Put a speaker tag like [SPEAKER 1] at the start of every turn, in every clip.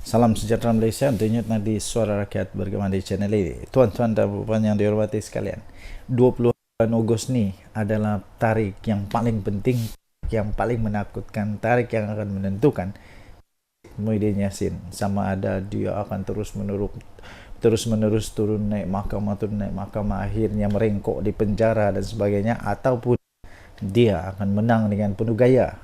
[SPEAKER 1] Salam sejahtera Malaysia, denyut nadi suara rakyat bergema di channel ini. Tuan-tuan dan puan yang dihormati sekalian, 20 Ogos ni adalah tarikh yang paling penting, yang paling menakutkan, tarikh yang akan menentukan Muhyiddin Yassin sama ada dia akan terus-menerus turun naik mahkamah, akhirnya merengkok di penjara dan sebagainya, ataupun dia akan menang dengan penuh gaya.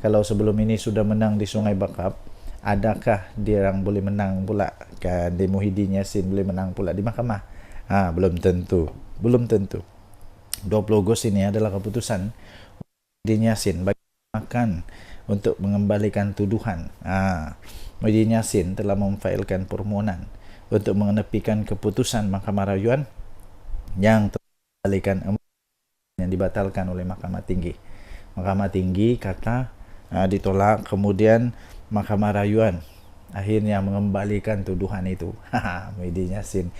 [SPEAKER 1] Kalau sebelum ini sudah menang di Sungai Bakap, adakah dia yang boleh menang pula kan di Muhyiddin Yassin, boleh menang pula di mahkamah? Belum tentu. 20 Ogos ini adalah keputusan Muhyiddin Yassin bagi makan untuk mengembalikan tuduhan. Muhyiddin Yassin telah memfailkan permohonan untuk mengenepikan keputusan Mahkamah Rayuan yang telah yang dibatalkan oleh Mahkamah Tinggi. Mahkamah Tinggi kata ditolak, kemudian Mahkamah Rayuan akhirnya mengembalikan tuduhan itu. Muhyiddin Yassin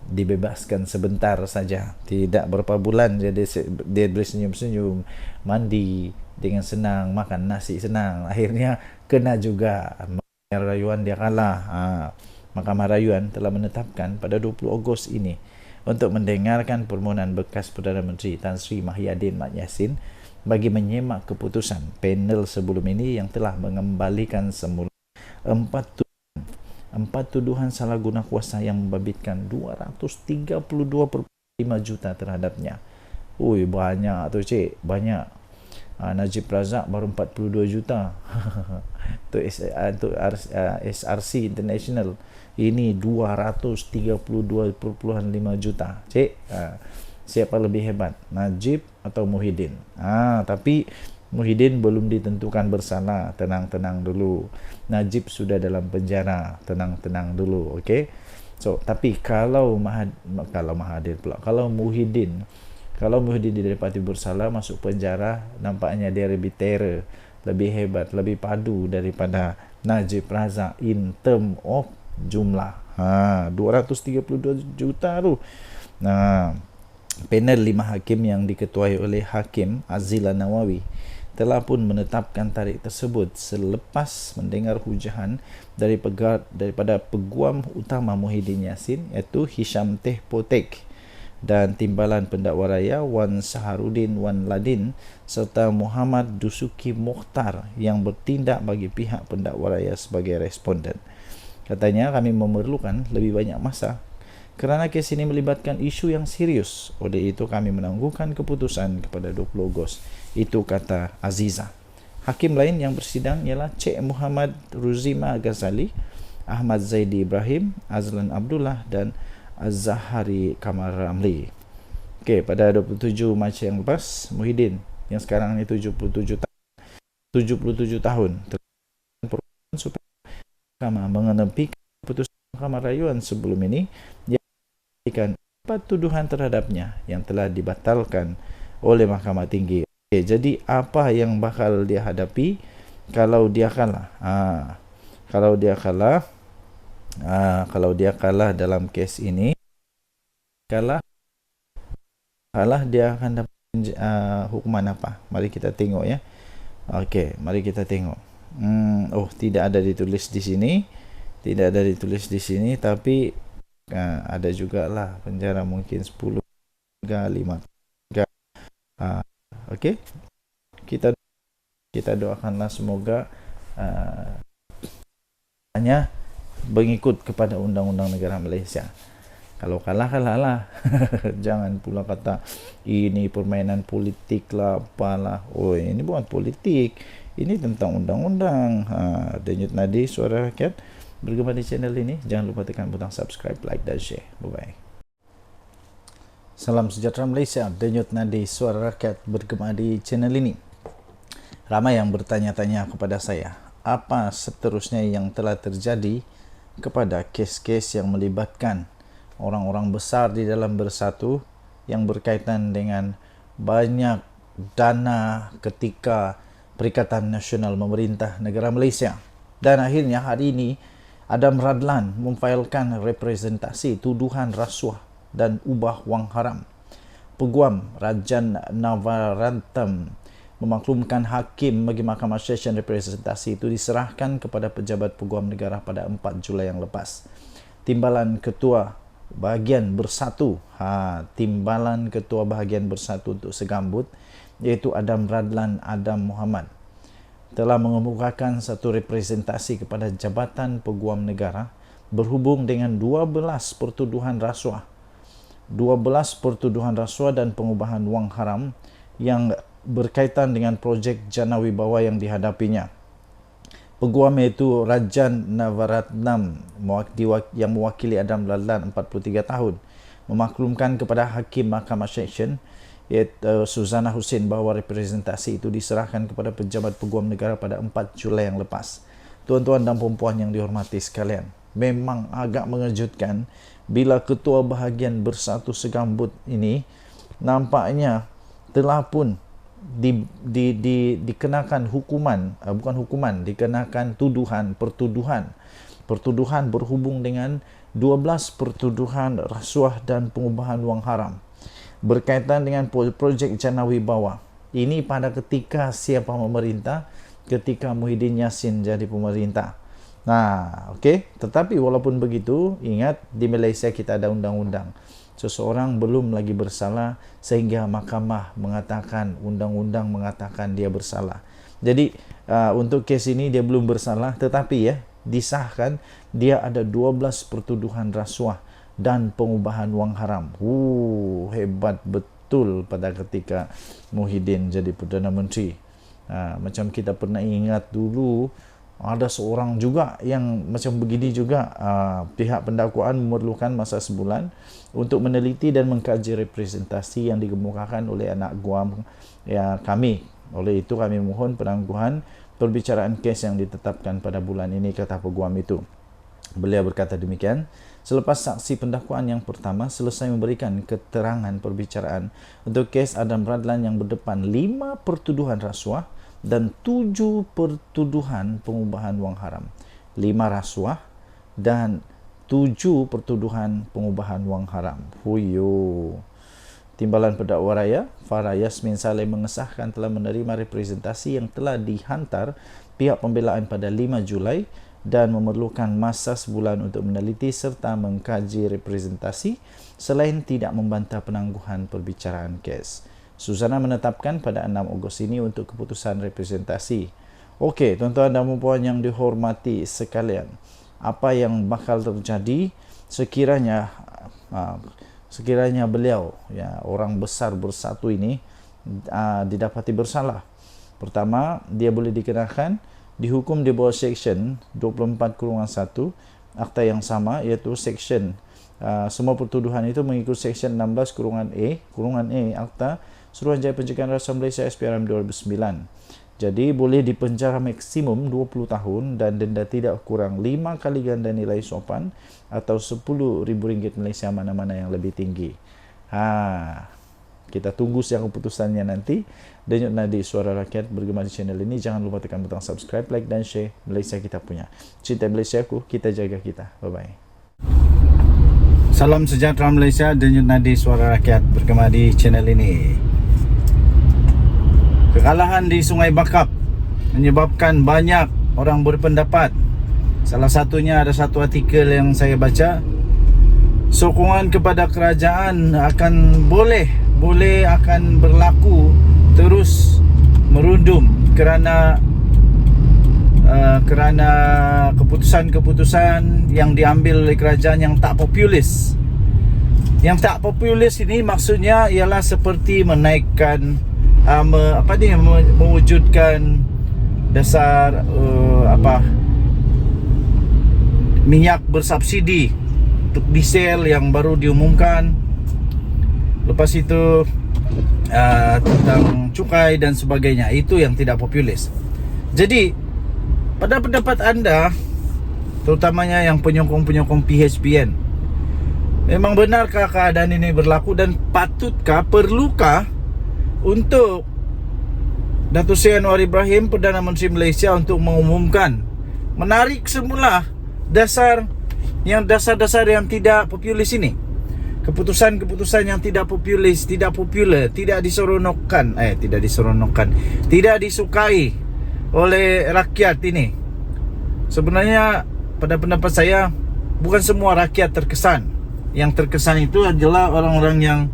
[SPEAKER 1] dibebaskan sebentar saja, tidak berapa bulan, jadi dia boleh senyum-senyum, mandi dengan senang, makan nasi senang. Akhirnya kena juga. Mahkamah Rayuan dia kalah. Mahkamah Rayuan telah menetapkan pada 20 Ogos ini untuk mendengarkan permohonan bekas Perdana Menteri Tan Sri Muhyiddin Yassin bagi menyemak keputusan panel sebelum ini yang telah mengembalikan semula 4 tuduhan salah guna kuasa yang membabitkan 232.5 juta terhadapnya. Banyak tu cik, banyak. Najib Razak baru 42 juta. Untuk SRC International ini 232.5 juta. Cik, siapa lebih hebat, Najib atau Muhyiddin? Tapi Muhyiddin belum ditentukan bersalah, tenang-tenang dulu. Najib sudah dalam penjara, tenang-tenang dulu, okey? So, tapi kalau Muhyiddin didapati bersalah, masuk penjara, nampaknya dia lebih terror, lebih hebat, lebih padu daripada Najib Razak in term of jumlah. 232 juta tu. Panel 5 hakim yang diketuai oleh Hakim Azila Nawawi telah pun menetapkan tarikh tersebut selepas mendengar hujahan daripada peguam utama Muhyiddin Yassin, iaitu Hisham Teh Potek, dan timbalan pendakwa raya Wan Saharudin Wan Ladin serta Muhammad Dusuki Mokhtar yang bertindak bagi pihak pendakwa raya sebagai responden. Katanya, kami memerlukan lebih banyak masa kerana kes ini melibatkan isu yang serius. Oleh itu kami menangguhkan keputusan kepada 20 Ogos. Itu kata Aziza. Hakim lain yang bersidang ialah Cik Muhammad Ruzima Ghazali, Ahmad Zaidi Ibrahim, Azlan Abdullah dan Az-Zahari Kamal Ramli. Pada 27 Mac yang lepas, Muhyiddin yang sekarang ni 77 tahun supaya mahkamah mengenepikan keputusan Mahkamah Rayuan sebelum ini yang memberikan 4 tuduhan terhadapnya yang telah dibatalkan oleh Mahkamah Tinggi. Jadi apa yang bakal dia hadapi kalau dia kalah? Kalau dia kalah dalam kes ini, kalah dia akan dapat hukuman apa? Mari kita tengok ya. Mari kita tengok. Tidak ada ditulis di sini, tapi ada jugalah penjara mungkin 10 hingga 5. Kita doakanlah semoga hanya mengikut kepada undang-undang negara Malaysia. Kalau kalah lah. Jangan pula kata ini permainan politik lah, apalah. Ini bukan politik, ini tentang undang-undang. Denyut nadi suara rakyat bergema di channel ini. Jangan lupa tekan butang subscribe, like dan share. Bye-bye. Salam sejahtera Malaysia, denyut nadi suara rakyat bergema di channel ini. Ramai yang bertanya-tanya kepada saya, apa seterusnya yang telah terjadi kepada kes-kes yang melibatkan orang-orang besar di dalam Bersatu yang berkaitan dengan banyak dana ketika Perikatan Nasional Memerintah Negara Malaysia. Dan akhirnya hari ini Adam Radlan memfailkan representasi tuduhan rasuah dan ubah wang haram. Peguam Rajan Navaratnam memaklumkan hakim bagi Mahkamah Session Representasi itu diserahkan kepada pejabat peguam negara pada 4 Julai yang lepas. Timbalan Ketua Bahagian Bersatu, Timbalan Ketua Bahagian Bersatu untuk Segambut, iaitu Adam Radlan Adam Muhammad, telah mengemukakan satu representasi kepada Jabatan Peguam Negara berhubung dengan 12 pertuduhan rasuah dan pengubahan wang haram yang berkaitan dengan projek Jana Wibawa yang dihadapinya. Peguam iaitu Rajan Navaratnam yang mewakili Adam Radlan 43 tahun memaklumkan kepada Hakim Mahkamah Session iaitu Suzana Hussein bahawa representasi itu diserahkan kepada pejabat peguam negara pada 4 Julai yang lepas. Tuan-tuan dan puan-puan yang dihormati sekalian, memang agak mengejutkan bila Ketua Bahagian Bersatu Segambut ini nampaknya telah pun dikenakan hukuman, dikenakan pertuduhan berhubung dengan 12 pertuduhan rasuah dan pengubahan wang haram berkaitan dengan projek Jana Wibawa. Ini pada ketika siapa memerintah? Ketika Muhyiddin Yassin jadi pemerintah. Okey. Tetapi walaupun begitu, ingat di Malaysia kita ada undang-undang. Seseorang belum lagi bersalah sehingga mahkamah mengatakan, undang-undang mengatakan dia bersalah. Jadi untuk kes ini dia belum bersalah, tetapi disahkan dia ada 12 pertuduhan rasuah dan pengubahan wang haram. Hebat betul pada ketika Muhyiddin jadi Perdana Menteri. Macam kita pernah ingat dulu, ada seorang juga yang macam begini juga, pihak pendakwaan memerlukan masa sebulan untuk meneliti dan mengkaji representasi yang dikemukakan oleh anak guam kami. Oleh itu kami mohon penangguhan perbicaraan kes yang ditetapkan pada bulan ini, kata peguam itu. Beliau berkata demikian selepas saksi pendakwaan yang pertama selesai memberikan keterangan perbicaraan untuk kes Adam Radlan yang berdepan 5 pertuduhan rasuah dan 7 pertuduhan pengubahan wang haram. 5 rasuah dan 7 pertuduhan pengubahan wang haram. Timbalan Pendakwa Raya Farah Yasmin Saleh mengesahkan telah menerima representasi yang telah dihantar pihak pembelaan pada 5 Julai dan memerlukan masa sebulan untuk meneliti serta mengkaji representasi selain tidak membantah penangguhan perbicaraan kes. Suzana menetapkan pada 6 Ogos ini untuk keputusan representasi. Okey, tuan-tuan dan puan yang dihormati sekalian, apa yang bakal terjadi sekiranya beliau, orang besar bersatu ini didapati bersalah? Pertama, dia boleh dikenakan dihukum di bawah Seksyen 24/1 Akta yang sama, iaitu Seksyen semua pertuduhan itu mengikut Seksyen 16/A Akta Suruhanjaya Pencegahan Rasuah Malaysia SPRM 2009. Jadi boleh dipenjara maksimum 20 tahun dan denda tidak kurang 5 kali ganda nilai sopan atau RM10,000 Malaysia mana-mana yang lebih tinggi. Kita tunggu siang keputusannya nanti. Denyut nadi Suara Rakyat bergema di channel ini. Jangan lupa tekan butang subscribe, like dan share. Malaysia kita punya. Cinta Malaysia ku, kita jaga kita. Bye-bye. Salam sejahtera Malaysia. Denyut nadi Suara Rakyat bergema di channel ini. Kekalahan di Sungai Bakap menyebabkan banyak orang berpendapat. Salah satunya ada satu artikel yang saya baca, sokongan kepada kerajaan akan boleh akan berlaku terus merundum kerana keputusan-keputusan yang diambil oleh kerajaan yang tak populis. Yang tak populis ini maksudnya ialah seperti menaikkan mewujudkan dasar minyak bersubsidi untuk diesel yang baru diumumkan. Lepas itu tentang cukai dan sebagainya. Itu yang tidak populis. Jadi pada pendapat anda, terutamanya yang penyokong-penyokong PHPN, memang benarkah keadaan ini berlaku dan patutkah, perlukah untuk Datuk Seri Anwar Ibrahim, Perdana Menteri Malaysia, untuk mengumumkan menarik semula dasar-dasar yang tidak populis ini? keputusan-keputusan yang tidak popular, tidak tidak disukai oleh rakyat ini. Sebenarnya pada pendapat saya, bukan semua rakyat terkesan. Yang terkesan itu adalah orang-orang yang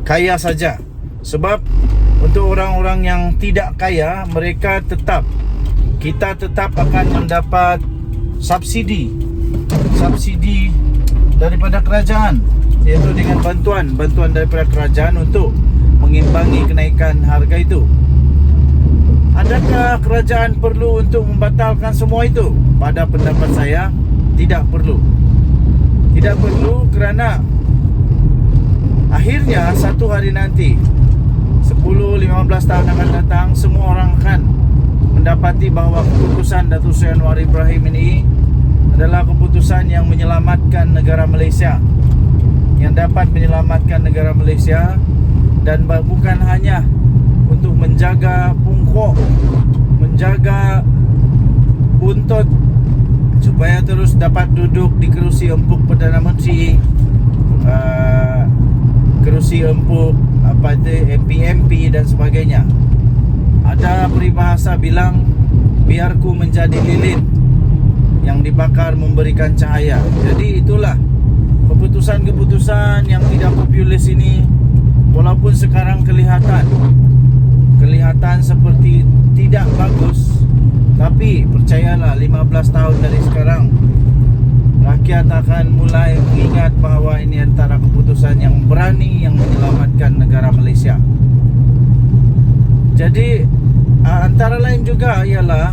[SPEAKER 1] kaya saja. Sebab untuk orang-orang yang tidak kaya, kita tetap akan mendapat subsidi daripada kerajaan, iaitu dengan bantuan daripada kerajaan untuk mengimbangi kenaikan harga itu. Adakah kerajaan perlu untuk membatalkan semua itu? Pada pendapat saya, tidak perlu. Tidak perlu, kerana akhirnya satu hari nanti, 10-15 tahun akan datang, semua orang akan mendapati bahawa keputusan Datuk Seri Anwar Ibrahim ini adalah keputusan yang menyelamatkan negara Malaysia, yang dapat menyelamatkan negara Malaysia, dan bukan hanya untuk menjaga pungkok, menjaga buntut supaya terus dapat duduk di kerusi empuk Perdana Menteri, kerusi empuk MP dan sebagainya. Ada peribahasa bilang, biarku menjadi lilin yang dibakar memberikan cahaya. Jadi itulah keputusan-keputusan yang tidak populis ini, walaupun sekarang kelihatan seperti tidak bagus, tapi percayalah, 15 tahun dari sekarang rakyat akan mulai mengingat bahawa ini antara keputusan yang berani yang menyelamatkan negara Malaysia. Jadi antara lain juga ialah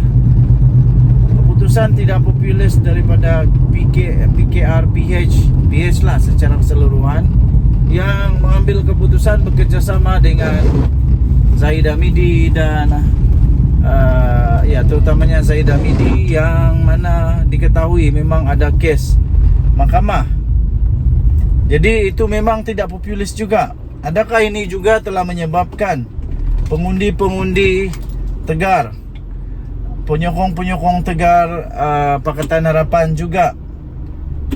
[SPEAKER 1] keputusan tidak populis daripada PKR PH lah secara keseluruhan, yang mengambil keputusan bekerjasama dengan Zahid Hamidi dan terutamanya Zahid Hamidi, yang mana diketahui memang ada kes mahkamah. Jadi itu memang tidak populis juga. Adakah ini juga telah menyebabkan pengundi-pengundi Tegar, penyokong-penyokong Tegar Pakatan Harapan juga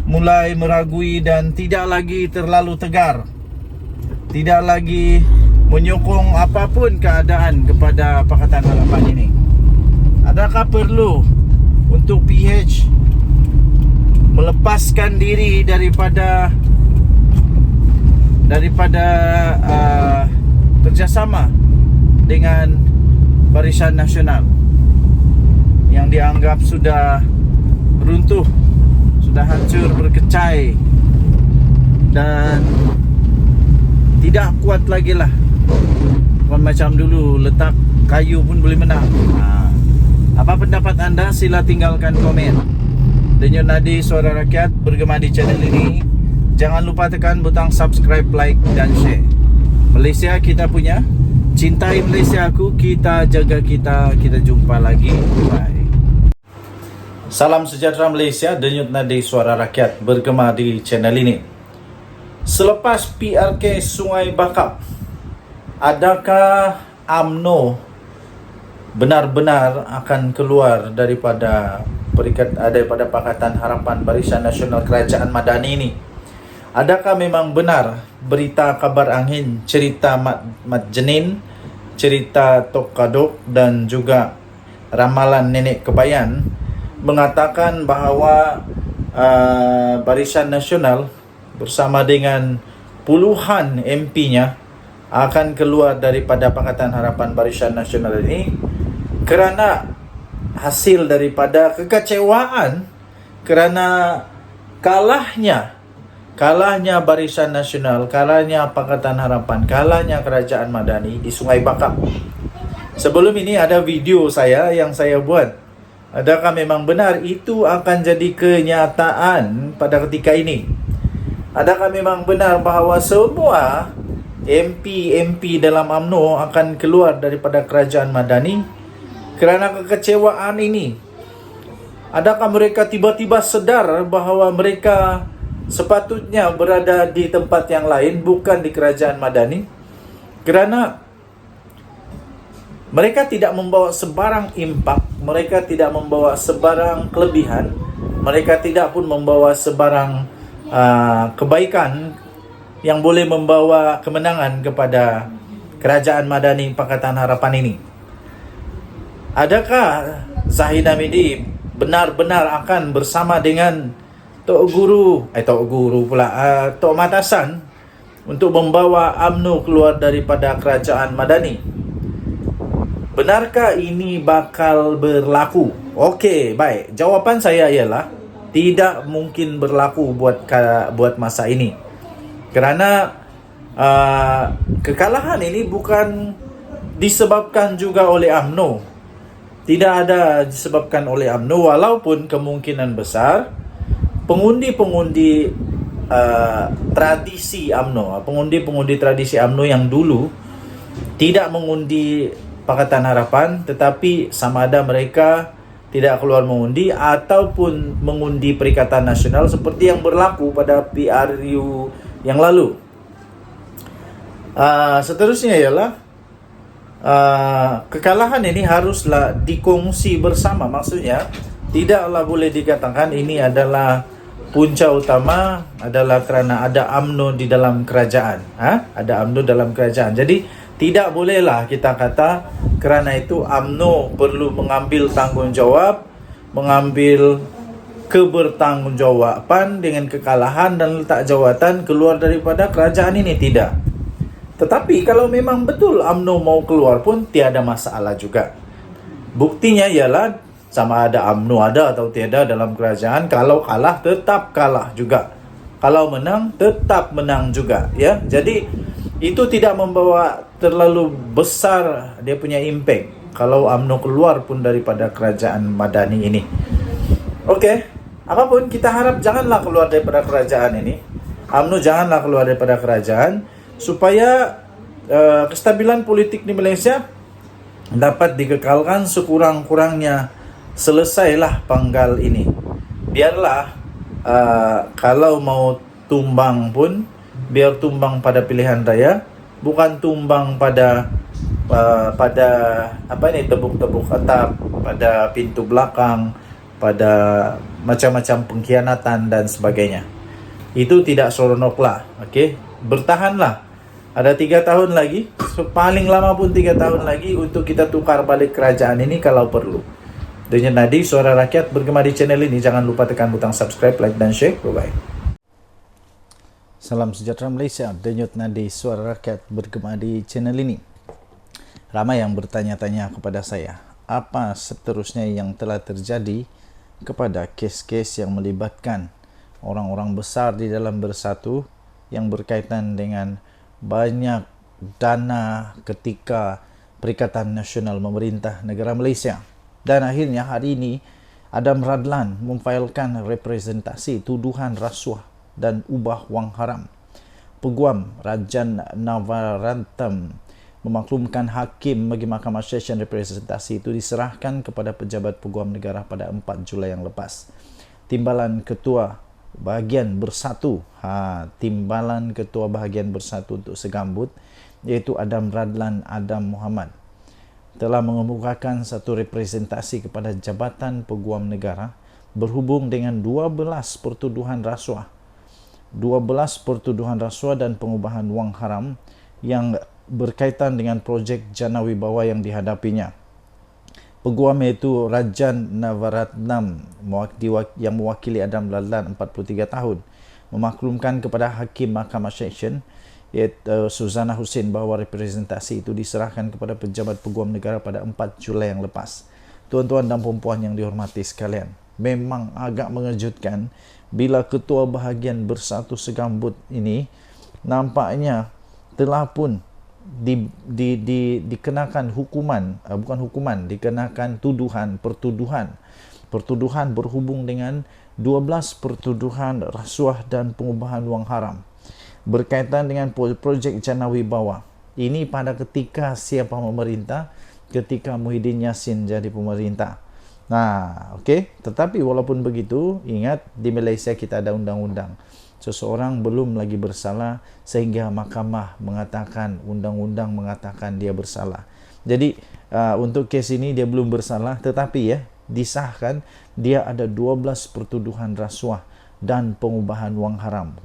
[SPEAKER 1] mulai meragui dan tidak lagi terlalu tegar, tidak lagi menyokong apapun keadaan kepada Pakatan Harapan ini? Adakah perlu untuk PH melepaskan diri daripada kerjasama dengan Barisan Nasional yang dianggap sudah runtuh, sudah hancur berkecai dan tidak kuat lagi lah? Bukan macam dulu, letak kayu pun boleh menang. Apa pendapat anda? Sila tinggalkan komen. Denyut Nadi Suara Rakyat bergema di channel ini. Jangan lupa tekan butang subscribe, like dan share. Malaysia kita punya, cintai Malaysia aku, kita jaga kita. Kita jumpa lagi. Bye. Salam sejahtera Malaysia. Denyut Nadi Suara Rakyat bergema di channel ini. Selepas PRK Sungai Bakap, adakah UMNO benar-benar akan keluar daripada Pakatan Harapan Barisan Nasional Kerajaan Madani ini? Adakah memang benar berita kabar angin, cerita Mat Jenin, cerita Tok Kadok dan juga ramalan Nenek Kebayan mengatakan bahawa Barisan Nasional bersama dengan puluhan MP-nya akan keluar daripada Pakatan Harapan Barisan Nasional ini kerana hasil daripada kekecewaan, kerana kalahnya Barisan Nasional, kalahnya Pakatan Harapan, kalahnya Kerajaan Madani di Sungai Bakap. Sebelum ini ada video yang saya buat. Adakah memang benar itu akan jadi kenyataan pada ketika ini? Adakah memang benar bahawa semua MP dalam UMNO akan keluar daripada Kerajaan Madani kerana kekecewaan ini? Adakah mereka tiba-tiba sedar bahawa mereka sepatutnya berada di tempat yang lain, bukan di Kerajaan Madani? Kerana mereka tidak membawa sebarang impak, mereka tidak membawa sebarang kelebihan, mereka tidak pun membawa sebarang kebaikan yang boleh membawa kemenangan kepada Kerajaan Madani Pakatan Harapan ini? Adakah Zahid Hamidi benar-benar akan bersama dengan Tok Matasan untuk membawa UMNO keluar daripada Kerajaan Madani? Benarkah ini bakal berlaku? Okey, baik. Jawapan saya ialah tidak mungkin berlaku buat masa ini. Kerana kekalahan ini bukan disebabkan juga oleh UMNO. Tidak ada disebabkan oleh UMNO, walaupun kemungkinan besar pengundi-pengundi tradisi UMNO, pengundi-pengundi tradisi UMNO yang dulu tidak mengundi Pakatan Harapan, tetapi sama ada mereka tidak keluar mengundi ataupun mengundi Perikatan Nasional seperti yang berlaku pada PRU yang lalu. Seterusnya ialah kekalahan ini haruslah dikongsi bersama. Maksudnya tidaklah boleh dikatakan ini adalah punca utama adalah kerana ada UMNO di dalam kerajaan. Ada UMNO dalam kerajaan. Jadi tidak bolehlah kita kata kerana itu UMNO perlu mengambil tanggungjawab, mengambil kebertanggungjawaban dengan kekalahan dan letak jawatan keluar daripada kerajaan ini. Tidak. Tetapi kalau memang betul UMNO mau keluar pun tiada masalah juga. Buktinya ialah sama ada UMNO ada atau tiada dalam kerajaan, kalau kalah tetap kalah juga, kalau menang tetap menang juga, ya. Jadi itu tidak membawa terlalu besar dia punya impact kalau UMNO keluar pun daripada Kerajaan Madani ini. Okey, apapun kita harap janganlah keluar daripada kerajaan ini. UMNO janganlah keluar daripada kerajaan supaya kestabilan politik di Malaysia dapat dikekalkan sekurang-kurangnya. Selesailah panggal ini. Biarlah kalau mau tumbang pun biar tumbang pada pilihan raya, bukan tumbang pada tebuk-tebuk atap, pada pintu belakang, pada macam-macam pengkhianatan dan sebagainya. Itu tidak seronoklah. Okey, bertahanlah. Ada 3 tahun lagi, paling lama pun 3 tahun lagi untuk kita tukar balik kerajaan ini kalau perlu. Denyut Nadi, Suara Rakyat bergema di channel ini. Jangan lupa tekan butang subscribe, like dan share. Bye-bye. Salam sejahtera Malaysia. Denyut Nadi, Suara Rakyat bergema di channel ini. Ramai yang bertanya-tanya kepada saya, apa seterusnya yang telah terjadi kepada kes-kes yang melibatkan orang-orang besar di dalam Bersatu yang berkaitan dengan banyak dana ketika Perikatan Nasional memerintah negara Malaysia. Dan akhirnya hari ini Adam Radlan memfailkan representasi tuduhan rasuah dan ubah wang haram. Peguam Rajan Navaratnam memaklumkan hakim bagi Mahkamah Session representasi itu diserahkan kepada pejabat peguam negara pada 4 Julai yang lepas. Timbalan Ketua Bahagian Bersatu, Timbalan Ketua Bahagian Bersatu untuk Segambut, iaitu Adam Radlan Adam Muhammad, telah mengemukakan satu representasi kepada Jabatan Peguam Negara berhubung dengan 12 pertuduhan rasuah. 12 pertuduhan rasuah dan pengubahan wang haram yang berkaitan dengan projek Jana Wibawa yang dihadapinya. Peguam iaitu Rajan Navaratnam yang mewakili Adam Radlan 43 tahun memaklumkan kepada Hakim Mahkamah Session iaitu Suzana Hussein bahawa representasi itu diserahkan kepada pejabat peguam negara pada 4 Julai yang lepas. Tuan-tuan dan puan-puan yang dihormati sekalian, memang agak mengejutkan bila Ketua Bahagian Bersatu Segambut ini nampaknya telah pun dikenakan hukuman, dikenakan pertuduhan berhubung dengan 12 pertuduhan rasuah dan pengubahan wang haram berkaitan dengan projek Jana Wibawa. Ini pada ketika siapa memerintah, ketika Muhyiddin Yassin jadi pemerintah. Okey. Tetapi walaupun begitu, ingat di Malaysia kita ada undang-undang. Seseorang belum lagi bersalah sehingga mahkamah mengatakan, undang-undang mengatakan dia bersalah. Jadi untuk kes ini dia belum bersalah, tetapi disahkan dia ada 12 pertuduhan rasuah dan pengubahan wang haram.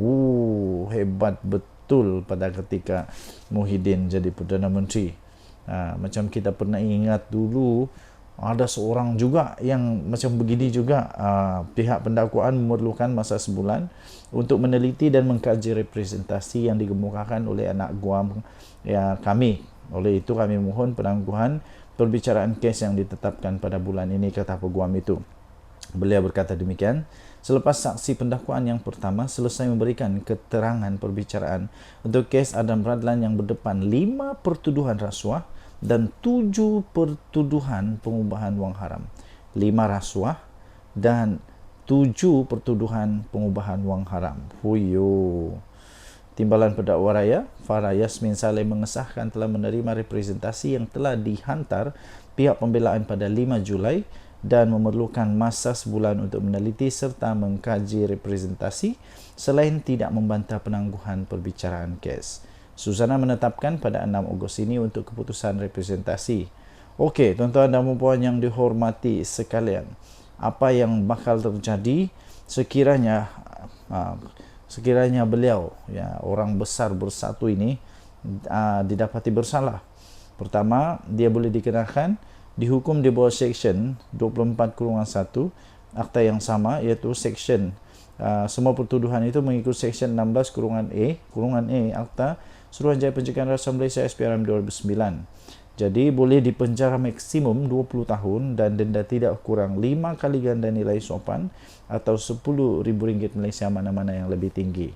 [SPEAKER 1] Hebat betul. betul pada ketika Muhyiddin jadi Perdana Menteri. Macam kita pernah ingat dulu, ada seorang juga yang macam begini juga, pihak pendakwaan memerlukan masa sebulan untuk meneliti dan mengkaji representasi yang dikemukakan oleh anak Guam kami. Oleh itu kami mohon penangguhan perbicaraan kes yang ditetapkan pada bulan ini, kata peguam itu. Beliau berkata demikian selepas saksi pendakwaan yang pertama selesai memberikan keterangan perbicaraan untuk kes Adam Radlan yang berdepan 5 pertuduhan rasuah dan 7 pertuduhan pengubahan wang haram. 5 rasuah dan 7 pertuduhan pengubahan wang haram. Huyo. Timbalan Pendakwa Raya Farah Yasmin Saleh mengesahkan telah menerima representasi yang telah dihantar pihak pembelaan pada 5 Julai dan memerlukan masa sebulan untuk meneliti serta mengkaji representasi selain tidak membantah penangguhan perbicaraan kes. Susana menetapkan pada 6 Ogos ini untuk keputusan representasi. Okey, tuan-tuan dan puan yang dihormati sekalian, apa yang bakal terjadi sekiranya beliau, orang besar bersatu ini didapati bersalah? Pertama, dia boleh dikenakan dihukum di bawah Seksyen 24/1 Akta yang sama, iaitu Seksyen semua pertuduhan itu mengikut Seksyen 16/A Akta Suruhanjaya Pencegahan Rasuah Malaysia SPRM 2009. Jadi boleh dipenjara maksimum 20 tahun dan denda tidak kurang 5 kali ganda nilai sopan atau RM10,000 Malaysia, mana-mana yang lebih tinggi.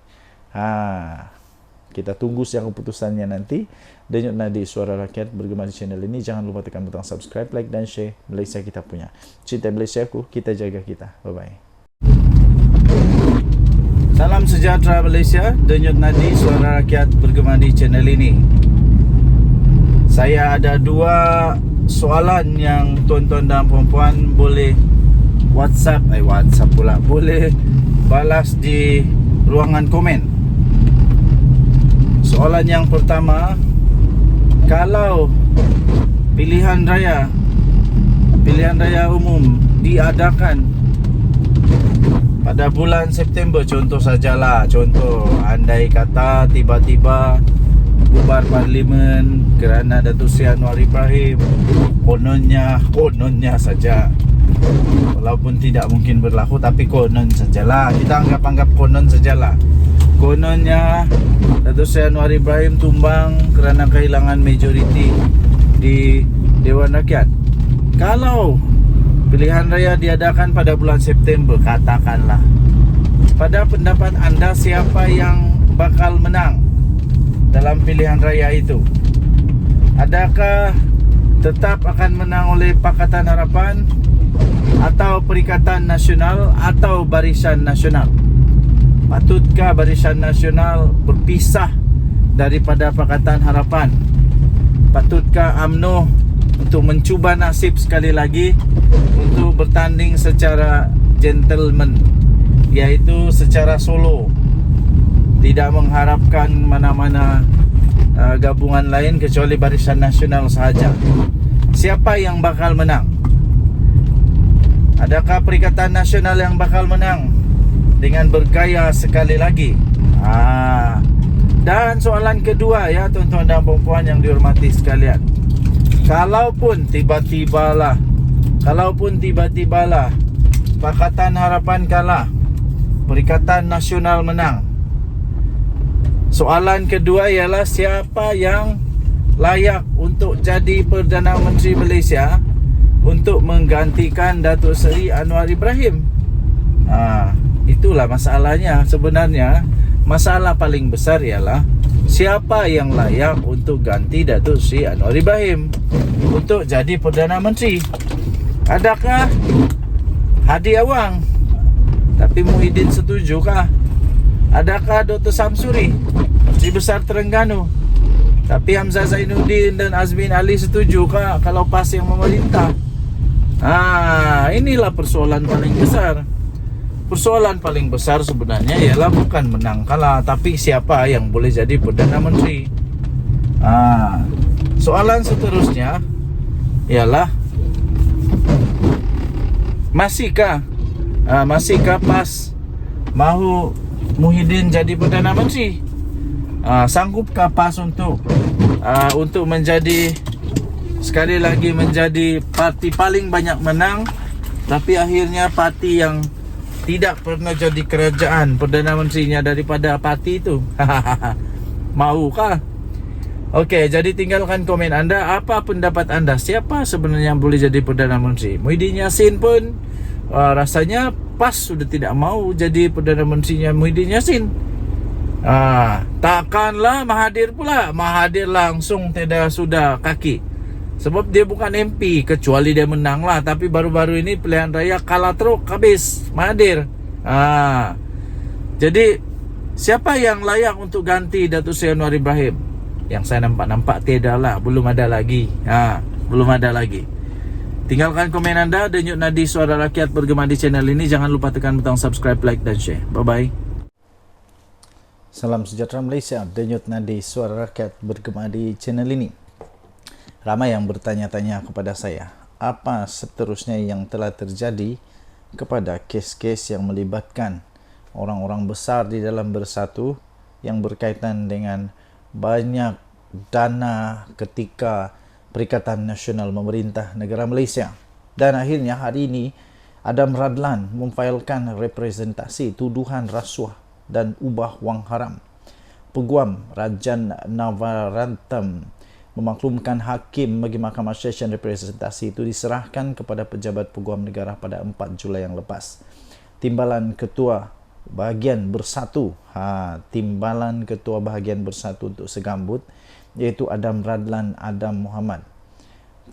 [SPEAKER 1] Kita tunggu siang keputusannya nanti. Denyut nadi Suara Rakyat bergema di channel ini. Jangan lupa tekan butang subscribe, like dan share. Malaysia kita punya. Cinta Malaysia ku, kita jaga kita. Bye-bye. Salam sejahtera Malaysia. Denyut nadi Suara Rakyat bergema di channel ini. Saya ada 2 soalan yang tuan-tuan dan puan-puan boleh WhatsApp pula, boleh balas di ruangan komen. Soalan yang pertama, kalau pilihan raya umum diadakan pada bulan September, contoh andai kata tiba-tiba bubar parlimen kerana Datuk Seri Anwar Ibrahim, kononnya saja, walaupun tidak mungkin berlaku, tapi konon sajalah, kita anggap konon sajalah. Kononnya Datuk Seri Anwar Ibrahim tumbang kerana kehilangan majoriti di Dewan Rakyat. Kalau pilihan raya diadakan pada bulan September, katakanlah, pada pendapat anda siapa yang bakal menang dalam pilihan raya itu? Adakah tetap akan menang oleh Pakatan Harapan atau Perikatan Nasional atau Barisan Nasional? Patutkah Barisan Nasional berpisah daripada Pakatan Harapan? Patutkah UMNO untuk mencuba nasib sekali lagi untuk bertanding secara gentleman, iaitu secara solo, tidak mengharapkan mana-mana gabungan lain kecuali Barisan Nasional sahaja? Siapa yang bakal menang? Adakah Perikatan Nasional yang bakal menang dengan bergaya sekali lagi? Dan soalan kedua, ya tuan-tuan dan puan yang dihormati sekalian, kalaupun tiba-tibalah Pakatan Harapan kalah, Perikatan Nasional menang, soalan kedua ialah siapa yang layak untuk jadi Perdana Menteri Malaysia untuk menggantikan Datuk Seri Anwar Ibrahim? Itulah masalahnya sebenarnya. Masalah paling besar ialah siapa yang layak untuk ganti Datuk Seri Anwar Ibrahim untuk jadi Perdana Menteri. Adakah Hadi Awang tapi Muhyiddin setujukah? Adakah Dr. Samsuri, Menteri Besar Terengganu, tapi Hamzah Zainuddin dan Azmin Ali setujukah kalau PAS yang memerintah? Inilah persoalan paling besar. Persoalan paling besar sebenarnya ialah bukan menang kalah, tapi siapa yang boleh jadi Perdana Menteri. Soalan seterusnya ialah masihkah PAS mahu Muhyiddin jadi Perdana Menteri? Sanggupkah PAS untuk menjadi, sekali lagi, menjadi parti paling banyak menang, tapi akhirnya parti yang tidak pernah jadi kerajaan Perdana Menterinya daripada parti itu? Maukah? Okey, jadi tinggalkan komen anda. Apa pendapat anda? Siapa sebenarnya yang boleh jadi Perdana Menteri? Muhyiddin Yassin pun rasanya PAS sudah tidak mau jadi Perdana Menterinya Muhyiddin Yassin. Takkanlah Mahathir pula. Mahathir langsung tidak sudah kaki. Sebab dia bukan MP, kecuali dia menang lah. Tapi baru-baru ini pilihan raya kalah teruk, habis Mahathir. Jadi siapa yang layak untuk ganti Datuk Seri Anwar Ibrahim? Yang saya nampak tiada lah, belum ada lagi. Belum ada lagi. Tinggalkan komen anda. Denyut nadi suara rakyat bergema di channel ini. Jangan lupa tekan butang subscribe, like dan share. Bye bye. Salam sejahtera Malaysia. Denyut nadi suara rakyat bergema di channel ini. Ramai yang bertanya-tanya kepada saya, apa seterusnya yang telah terjadi kepada kes-kes yang melibatkan orang-orang besar di dalam Bersatu yang berkaitan dengan banyak dana ketika Perikatan Nasional memerintah negara Malaysia. Dan akhirnya hari ini Adam Radlan memfailkan representasi tuduhan rasuah dan ubah wang haram. Peguam Rajan Navaratnam memaklumkan hakim bagi Mahkamah Session representasi itu diserahkan kepada pejabat peguam negara pada 4 Julai yang lepas. Timbalan Ketua Bahagian Bersatu, Timbalan Ketua Bahagian Bersatu untuk Segambut, iaitu Adam Radlan Adam Muhammad,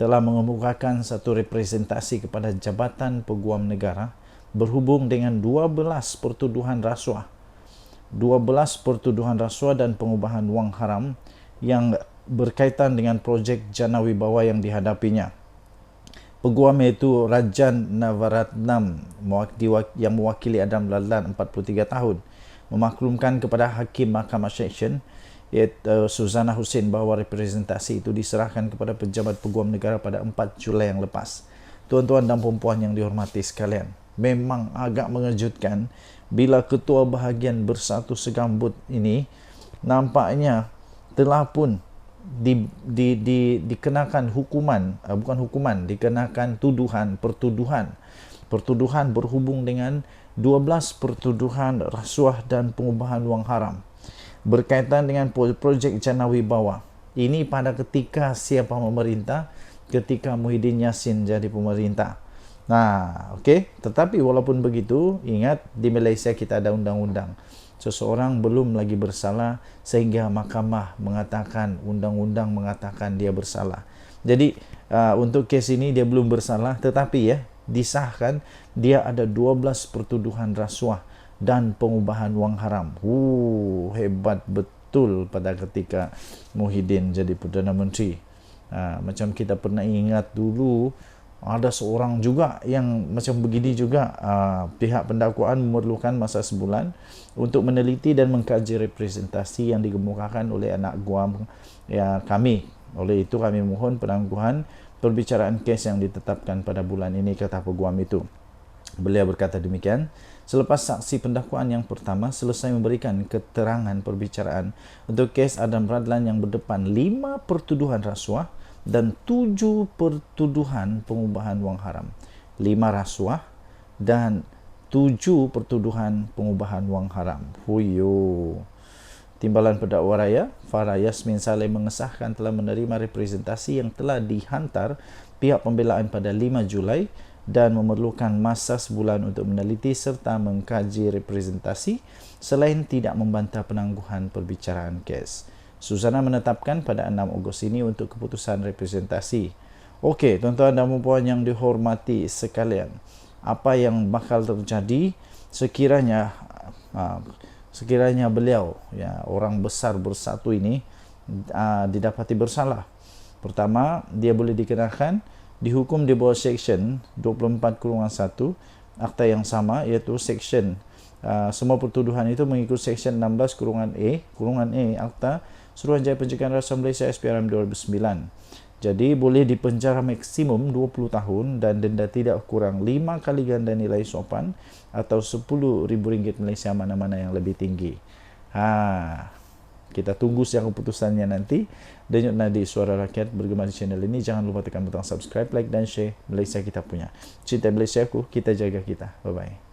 [SPEAKER 1] telah mengemukakan satu representasi kepada Jabatan Peguam Negara berhubung dengan 12 pertuduhan rasuah dan pengubahan wang haram yang berkaitan dengan projek Jana Wibawa yang dihadapinya. Peguam iaitu Rajan Navaratnam yang mewakili Adam Radlan 43 tahun memaklumkan kepada Hakim Mahkamah Session iaitu Suzana Hussein bahawa representasi itu diserahkan kepada pejabat peguam negara pada 4 Julai yang lepas. Tuan-tuan dan puan-puan yang dihormati sekalian, memang agak mengejutkan bila Ketua Bahagian Bersatu Segambut ini nampaknya telah pun dikenakan hukuman, dikenakan pertuduhan berhubung dengan 12 pertuduhan rasuah dan pengubahan wang haram berkaitan dengan projek Jana Wibawa. Ini pada ketika siapa memerintah? Ketika Muhyiddin Yassin jadi pemerintah. Okey. Tetapi walaupun begitu, ingat di Malaysia kita ada undang-undang. Seseorang belum lagi bersalah sehingga mahkamah mengatakan, undang-undang mengatakan dia bersalah. Jadi untuk kes ini dia belum bersalah, tetapi disahkan dia ada 12 pertuduhan rasuah dan pengubahan wang haram. Hebat betul pada ketika Muhyiddin jadi Perdana Menteri. Macam kita pernah ingat dulu, ada seorang juga yang macam begini juga. Pihak pendakwaan memerlukan masa sebulan untuk meneliti dan mengkaji representasi yang dikemukakan oleh anak guam kami. Oleh itu kami mohon penangguhan perbicaraan kes yang ditetapkan pada bulan ini, kata peguam itu. Beliau berkata demikian selepas saksi pendakwaan yang pertama selesai memberikan keterangan perbicaraan untuk kes Adam Radlan yang berdepan 5 pertuduhan rasuah dan 7 pertuduhan pengubahan wang haram. 5 rasuah dan 7 pertuduhan pengubahan wang haram. Timbalan Pendakwa Raya Farah Yasmin Saleh mengesahkan telah menerima representasi yang telah dihantar pihak pembelaan pada 5 Julai dan memerlukan masa sebulan untuk meneliti serta mengkaji representasi selain tidak membantah penangguhan perbicaraan kes. Suzana menetapkan pada 6 Ogos ini untuk keputusan representasi. Okey, tuan-tuan dan puan yang dihormati sekalian, apa yang bakal terjadi sekiranya beliau, orang besar Bersatu ini didapati bersalah? Pertama, dia boleh dikenakan dihukum di bawah Seksyen 24/1 Akta yang sama, iaitu Seksyen semua pertuduhan itu mengikut Seksyen 16/A Akta Suruhanjaya Pencegahan Rasuah Malaysia SPRM 2009. Jadi boleh dipenjara maksimum 20 tahun dan denda tidak kurang 5 kali ganda nilai sopan atau RM10,000 Malaysia mana-mana yang lebih tinggi. Kita tunggu siang keputusannya nanti. Denyut Nadi Suara Rakyat bergema di channel ini. Jangan lupa tekan butang subscribe, like dan share. Malaysia kita punya. Cinta Malaysia aku, kita jaga kita. Bye bye.